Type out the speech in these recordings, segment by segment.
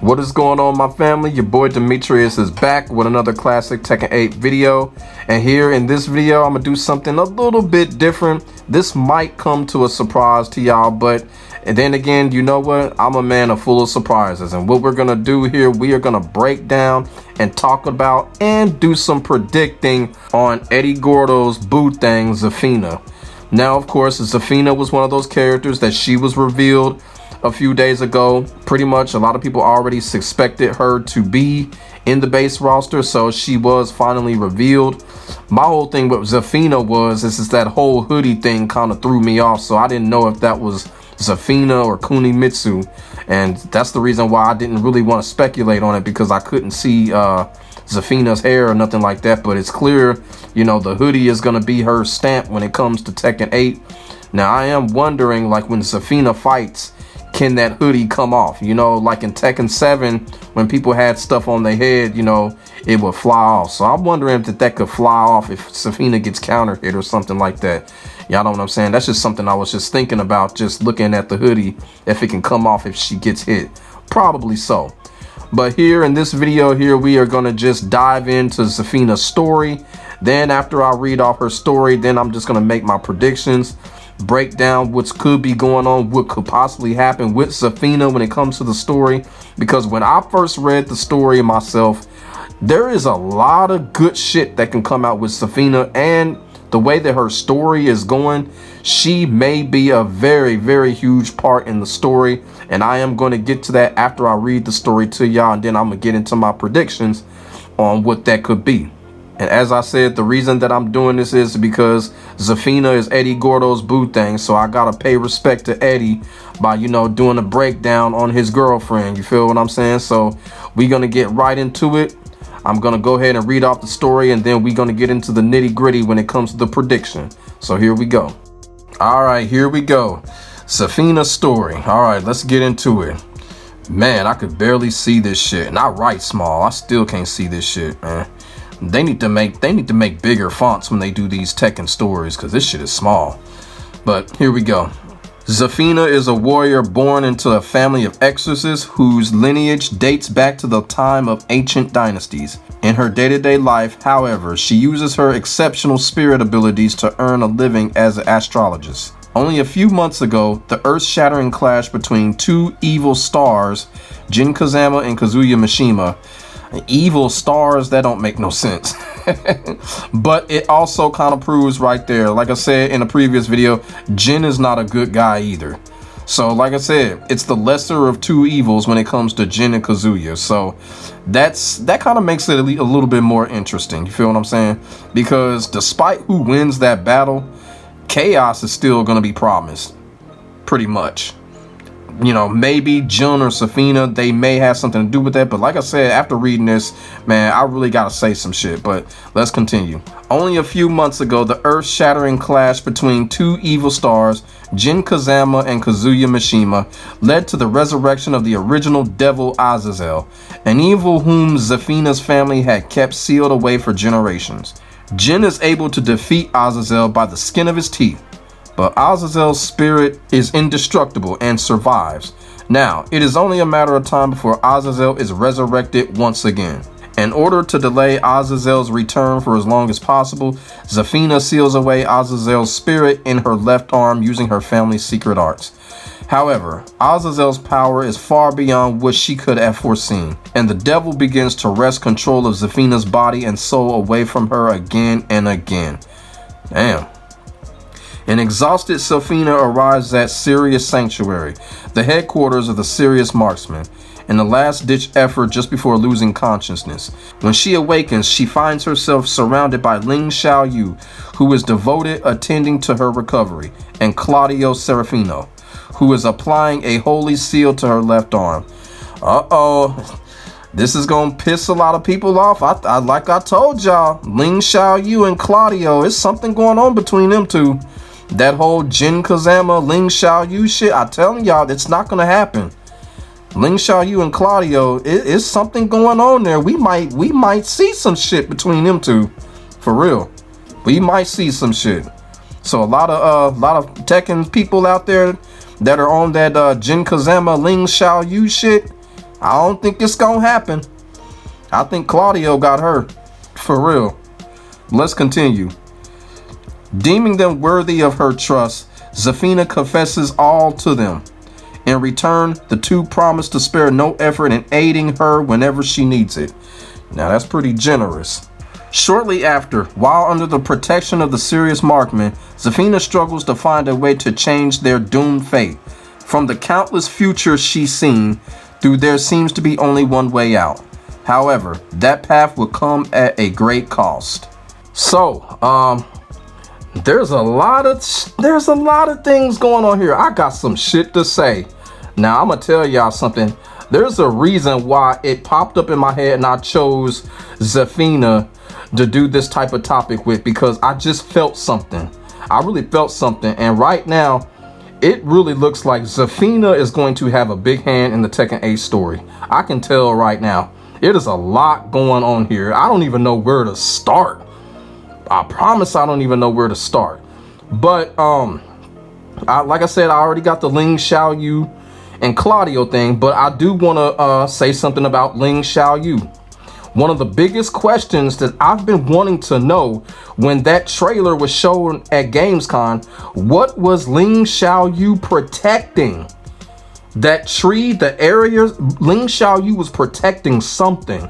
What is going on, my family? Your boy Demetrius is back with another classic Tekken 8 video. And here in this video, I'm gonna do something a little bit different. This might come to a surprise to y'all, but and then again, you know what? I'm a man of full of surprises. And what we're gonna do here, we are gonna break down and talk about and do some predicting on Eddie Gordo's boo thing, Zafina. Now, of course, Zafina was one of those characters that she was revealed a few days ago. Pretty much a lot of people already suspected her to be in the base roster, so she was finally revealed. My whole thing with Zafina was is that whole hoodie thing kind of threw me off, so I didn't know if that was Zafina or Kunimitsu, and that's the reason why I didn't really want to speculate on it, because I couldn't see Zafina's hair or nothing like that. But it's clear, you know, the hoodie is going to be her stamp when it comes to Tekken 8. Now I am wondering, like, when Zafina fights, can that hoodie come off? You know, like in Tekken 7, when people had stuff on their head, you know, it would fly off. So I'm wondering if that could fly off if Zafina gets counter hit or something like that. Y'all know what I'm saying? That's just something I was just thinking about, just looking at the hoodie, if it can come off if she gets hit. Probably so. But here in this video here, we are going to just dive into Zafina's story. Then after I read off her story, then I'm just going to make my predictions, break down what could be going on, what could possibly happen with Zafina when it comes to the story. Because when I first read the story myself, there is a lot of good shit that can come out with Zafina, and the way that her story is going, she may be a very, very huge part in the story. And I am going to get to that after I read the story to y'all, and then I'm going to get into my predictions on what that could be. And as I said, the reason that I'm doing this is because Zafina is Eddie Gordo's boo thing. So I got to pay respect to Eddie by, you know, doing a breakdown on his girlfriend. You feel what I'm saying? So we're going to get right into it. I'm going to go ahead and read off the story, and then we're going to get into the nitty gritty when it comes to the prediction. So here we go. All right, here we go. Zafina's story. All right, let's get into it. Man, I could barely see this shit. And I write small. I still can't see this shit, man. They need to make bigger fonts when they do these Tekken stories, because this shit is small. But here we go. Zafina is a warrior born into a family of exorcists whose lineage dates back to the time of ancient dynasties. In her day-to-day life, however, she uses her exceptional spirit abilities to earn a living as an astrologist. Only a few months ago, the earth-shattering clash between two evil stars, Jin Kazama and Kazuya Mishima. Evil stars, that don't make no sense. But it also kind of proves right there, like I said in a previous video, Jin is not a good guy either. So like I said, it's the lesser of two evils when it comes to Jin and Kazuya. So that kind of makes it a little bit more interesting. You feel what I'm saying? Because despite who wins that battle, chaos is still going to be promised, pretty much. You know, maybe Jun or Zafina, they may have something to do with that. But like I said, after reading this, man, I really got to say some shit. But let's continue. Only a few months ago, the earth-shattering clash between two evil stars, Jin Kazama and Kazuya Mishima, led to the resurrection of the original devil Azazel, an evil whom Zafina's family had kept sealed away for generations. Jin is able to defeat Azazel by the skin of his teeth, but Azazel's spirit is indestructible and survives. Now, it is only a matter of time before Azazel is resurrected once again. In order to delay Azazel's return for as long as possible, Zafina seals away Azazel's spirit in her left arm using her family's secret arts. However, Azazel's power is far beyond what she could have foreseen, and the devil begins to wrest control of Zafina's body and soul away from her again and again. Damn. An exhausted Zafina arrives at Sirius Sanctuary, the headquarters of the Sirius Marksmen, in a last-ditch effort just before losing consciousness. When she awakens, she finds herself surrounded by Ling Xiaoyu, who is devoted attending to her recovery, and Claudio Serafino, who is applying a holy seal to her left arm. Uh-oh. This is gonna piss a lot of people off. Like I told y'all, Ling Xiaoyu and Claudio, it's something going on between them two. That whole Jin Kazama, Ling Xiaoyu shit, I'm telling y'all, it's not gonna happen. Ling Xiaoyu and Claudio, it's something going on there. We might see some shit between them two, for real. We might see some shit. So a lot of Tekken people out there that are on that Jin Kazama, Ling Xiaoyu shit, I don't think it's gonna happen. I think Claudio got her. For real. Let's continue. Deeming them worthy of her trust, Zafina confesses all to them. In return, the two promise to spare no effort in aiding her whenever she needs it. Now that's pretty generous. Shortly after, while under the protection of the serious markman, Zafina struggles to find a way to change their doomed fate. From the countless futures she's seen, there seems to be only one way out. However, that path will come at a great cost. So, there's a lot of things going on here. I got some shit to say. Now I'm gonna tell y'all something. There's a reason why it popped up in my head and I chose Zafina to do this type of topic with, because I just felt something. I really felt something, and right now it really looks like Zafina is going to have a big hand in the Tekken 8 story. I can tell right now. It is a lot going on here. I don't even know where to start. I promise I don't even know where to start. But like I said, I already got the Ling Xiaoyu and Claudio thing, but I do want to say something about Ling Xiaoyu. One of the biggest questions that I've been wanting to know when that trailer was shown at Gamescom, what was Ling Xiaoyu protecting? That tree, the area, Ling Xiaoyu was protecting something.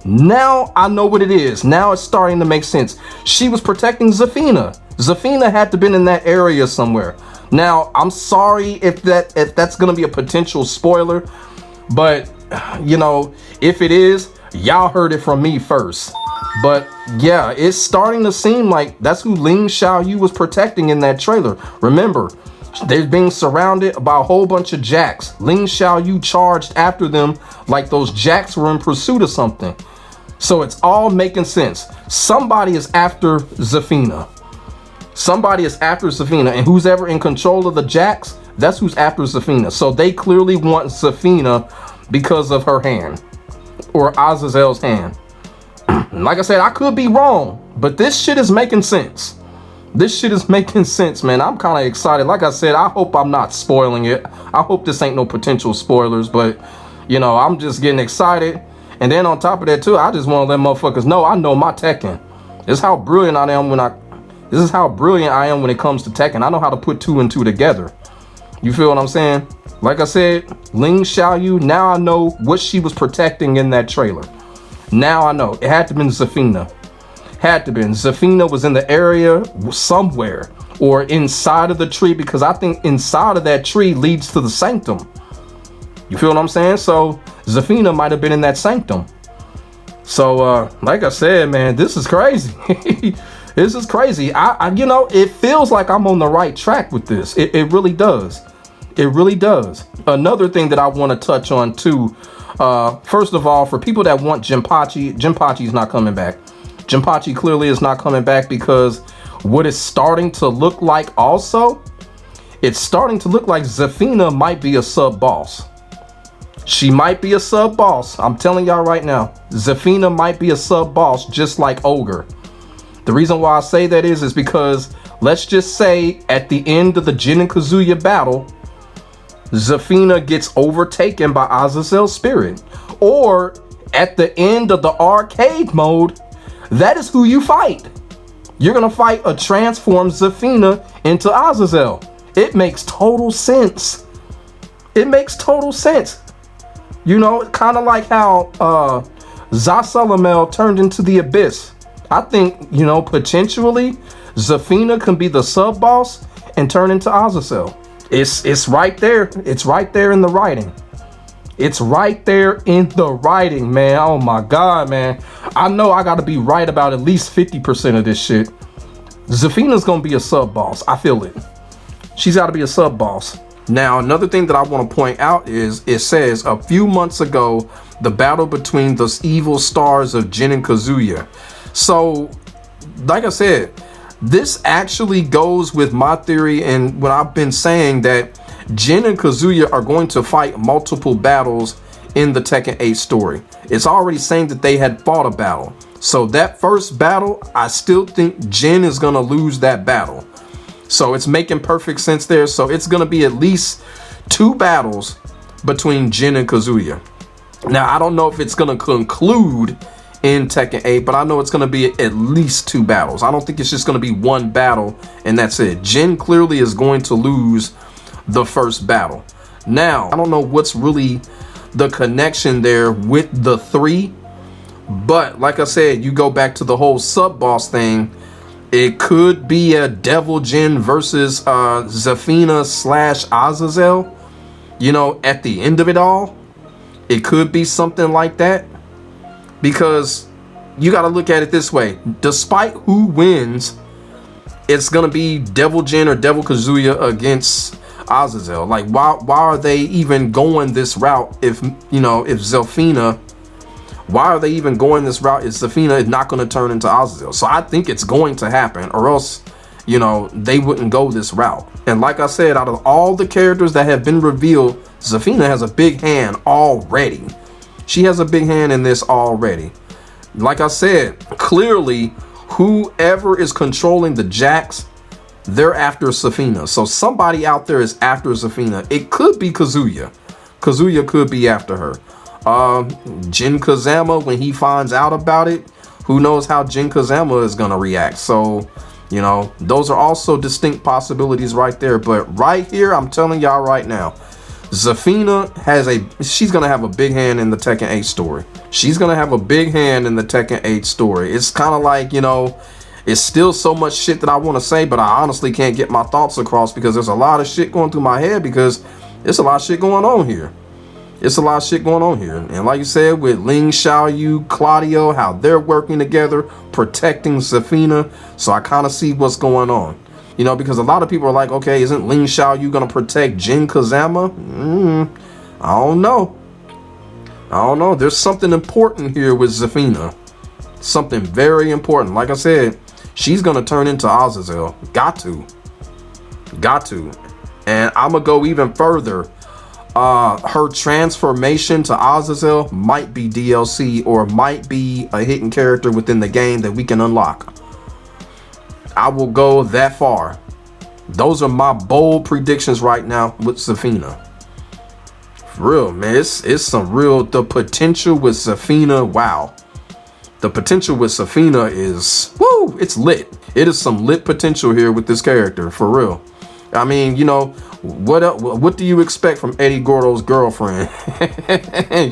Now I know what it is. Now it's starting to make sense. She was protecting Zafina. Zafina had to been in that area somewhere. Now, I'm sorry if that's gonna be a potential spoiler, but you know, if it is, y'all heard it from me first. But yeah, it's starting to seem like that's who Ling Xiaoyu was protecting in that trailer. Remember, they're being surrounded by a whole bunch of jacks. Ling Xiaoyu charged after them like those jacks were in pursuit of something. So it's all making sense. Somebody is after Zafina. Somebody is after Zafina, and who's ever in control of the jacks, that's who's after Zafina. So they clearly want Zafina because of her hand, or Azazel's hand. Like I said, I could be wrong, but this shit is making sense. This shit is making sense, man. I'm kind of excited. Like I said, I hope I'm not spoiling it. I hope this ain't no potential spoilers, but you know, I'm just getting excited. And then on top of that too, I just want to let motherfuckers know I know my Tekken. This is how brilliant I am when it comes to Tekken. I know how to put 2 and 2 together. You feel what I'm saying? Like I said, Ling Xiaoyu, now I know what she was protecting in that trailer. Now I know. It had to have been Zafina. Had to have been. Zafina was in the area somewhere or inside of the tree, because I think inside of that tree leads to the sanctum. You feel what I'm saying? So Zafina might have been in that sanctum. So like I said, man, this is crazy. This is crazy. I you know, it feels like I'm on the right track with this. It really does. It really does. Another thing that I want to touch on too, first of all, for people that want Jinpachi is not coming back. Jinpachi clearly is not coming back, because what it's starting to look like also, it's starting to look like Zafina might be a sub boss. She might be a sub boss. I'm telling y'all right now, Zafina might be a sub boss, just like Ogre. The reason why I say that is because let's just say at the end of the Jin and Kazuya battle, Zafina gets overtaken by Azazel's spirit. Or at the end of the arcade mode, that is who you fight. You're gonna fight a transformed Zafina into Azazel. It makes total sense. It makes total sense. You know, kind of like how Zasalamel turned into the Abyss. I think, you know, potentially Zafina can be the sub boss and turn into Azazel. It's right there. It's right there in the writing. It's right there in the writing, man. Oh my God, man. I know I got to be right about at least 50% of this shit. Zafina's going to be a sub boss. I feel it. She's got to be a sub boss. Now, another thing that I want to point out is it says a few months ago, the battle between the evil stars of Jin and Kazuya. So, like I said, this actually goes with my theory and what I've been saying, that Jin and Kazuya are going to fight multiple battles in the Tekken 8 story. It's already saying that they had fought a battle. So that first battle, I still think Jin is going to lose that battle. So it's making perfect sense there. So it's going to be at least 2 battles between Jin and Kazuya. Now, I don't know if it's going to conclude in Tekken 8, but I know it's going to be at least 2 battles. I don't think it's just going to be 1 battle and that's it. Jin clearly is going to lose the first battle. Now, I don't know what's really the connection there with the 3, but like I said, you go back to the whole sub-boss thing. It could be a Devil Jin versus Zafina / Azazel, you know, at the end of it all. It could be something like that, because you got to look at it this way. Despite who wins, it's going to be Devil Jin or Devil Kazuya against Azazel. Like, why are they even going this route if, you know, if Zafina, why are they even going this route if Zafina is not going to turn into Azazel? So I think it's going to happen, or else, you know, they wouldn't go this route. And like I said, out of all the characters that have been revealed, Zafina has a big hand already. She has a big hand in this already. Like I said, clearly, whoever is controlling the Jacks, they're after Zafina. So somebody out there is after Zafina. It could be Kazuya. Kazuya could be after her. Jin Kazama, when he finds out about it, who knows how Jin Kazama is going to react. So, you know, those are also distinct possibilities right there. But right here, I'm telling y'all right now, Zafina she's going to have a big hand in the Tekken 8 story. She's going to have a big hand in the Tekken 8 story. It's kind of like, you know, it's still so much shit that I want to say, but I honestly can't get my thoughts across because there's a lot of shit going through my head, because there's a lot of shit going on here. It's a lot of shit going on here. And like you said, with Ling Xiaoyu, Claudio, how they're working together, protecting Zafina. So I kind of see what's going on. You know, because a lot of people are like, okay, isn't Ling Xiaoyu going to protect Jin Kazama? I don't know. I don't know. There's something important here with Zafina. Something very important. Like I said, she's going to turn into Azazel. Got to. And I'm going to go even further. Her transformation to Azazel might be DLC, or might be a hidden character within the game that we can unlock. I will go that far. Those are my bold predictions right now with Zafina. For real, man. It's some real, the potential with Zafina, wow. The potential with Zafina is, woo, it's lit. It is some lit potential here with this character, for real. I mean, you know, what do you expect from Eddie Gordo's girlfriend?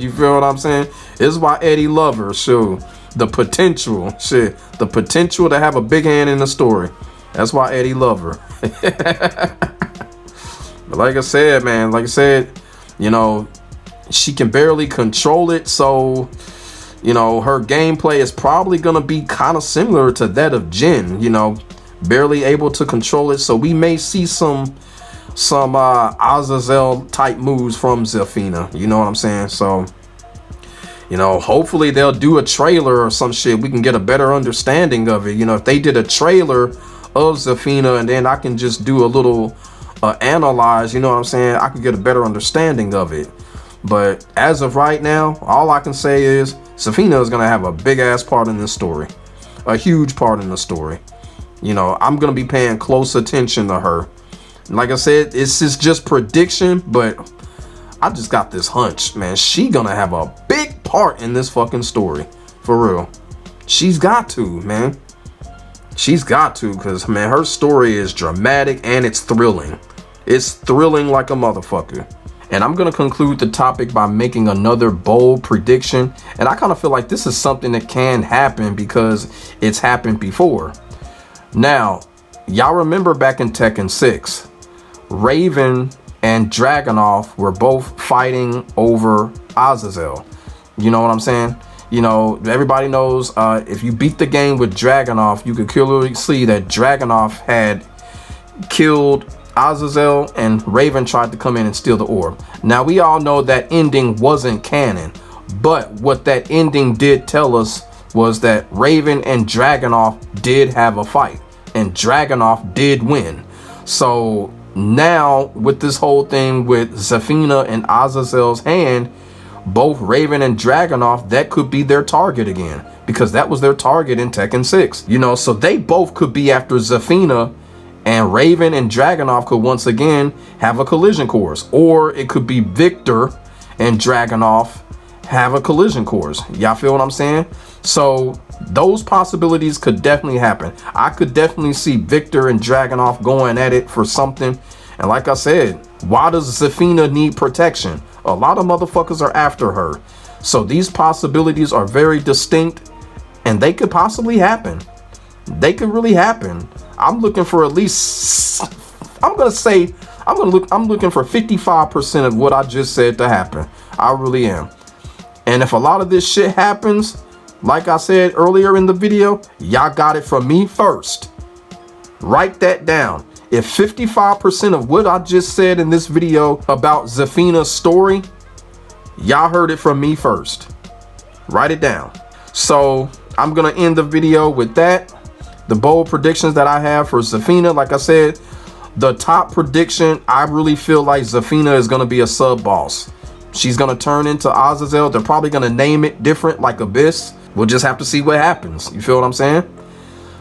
You feel what I'm saying? This is why Eddie love her. So the potential, the potential to have a big hand in the story. That's why Eddie love her. But like I said, man, you know, she can barely control it. So, you know, her gameplay is probably going to be kind of similar to that of Jin, you know, barely able to control it. So we may see some Azazel type moves from Zafina. You know what I'm saying? So, you know, hopefully they'll do a trailer or some shit. We can get a better understanding of it. You know, if they did a trailer of Zafina and then I can just do a little analyze, you know what I'm saying? I could get a better understanding of it. But as of right now, all I can say is Zafina is going to have a big ass part in this story. A huge part in the story. You know, I'm going to be paying close attention to her. Like I said, it's just prediction, but I just got this hunch, man. She going to have a big part in this fucking story. For real. She's got to, man. She's got to, because, man, her story is dramatic and it's thrilling. It's thrilling like a motherfucker. And I'm going to conclude the topic by making another bold prediction. And I kind of feel like this is something that can happen because it's happened before. Now, y'all remember back in Tekken 6, Raven and Dragunov were both fighting over Azazel. You know what I'm saying? You know, everybody knows if you beat the game with Dragunov, you could clearly see that Dragunov had killed Azazel and Raven tried to come in and steal the orb. Now, we all know that ending wasn't canon, but what that ending did tell us was that Raven and Dragunov did have a fight and Dragunov did win. So now with this whole thing with Zafina and Azazel's hand, both Raven and Dragunov, that could be their target again, because that was their target in Tekken 6. You know, so they both could be after Zafina, and Raven and Dragunov could once again have a collision course. Or it could be Victor and Dragunov have a collision course. Y'all feel what I'm saying? So those possibilities could definitely happen. I could definitely see Victor and Dragunov going at it for something. And like I said, why does Zafina need protection? A lot of motherfuckers are after her. So these possibilities are very distinct, and they could possibly happen. They could really happen. I'm looking for at least, I'm looking for 55% of what I just said to happen. I really am. And if a lot of this shit happens, like I said earlier in the video, y'all got it from me first. Write that down. If 55% of what I just said in this video about Zafina's story, y'all heard it from me first. Write it down. So I'm gonna end the video with that. The bold predictions that I have for Zafina, like I said, the top prediction, I really feel like Zafina is gonna be a sub boss. She's gonna turn into Azazel. They're probably gonna name it different, like Abyss. We'll just have to see what happens. You feel what I'm saying?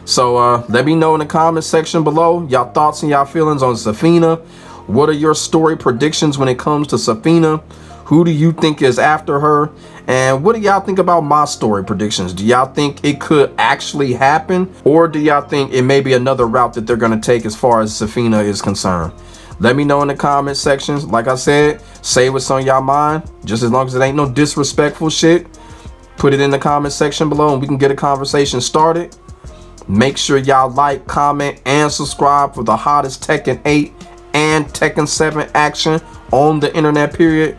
So let me know in the comment section below y'all thoughts and y'all feelings on Zafina. What are your story predictions when it comes to Zafina? Who do you think is after her? And what do y'all think about my story predictions? Do y'all think it could actually happen? Or do y'all think it may be another route that they're going to take as far as Zafina is concerned? Let me know in the comment sections. Like I said, say what's on y'all mind. Just as long as it ain't no disrespectful shit. Put it in the comment section below and we can get a conversation started. Make sure y'all like, comment, and subscribe for the hottest Tekken 8 and Tekken 7 action on the internet, period.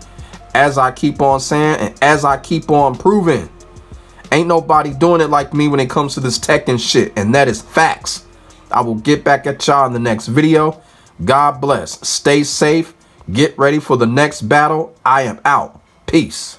As I keep on saying and as I keep on proving, ain't nobody doing it like me when it comes to this Tekken shit, and that is facts. I will get back at y'all in the next video. God bless. Stay safe. Get ready for the next battle. I am out. Peace.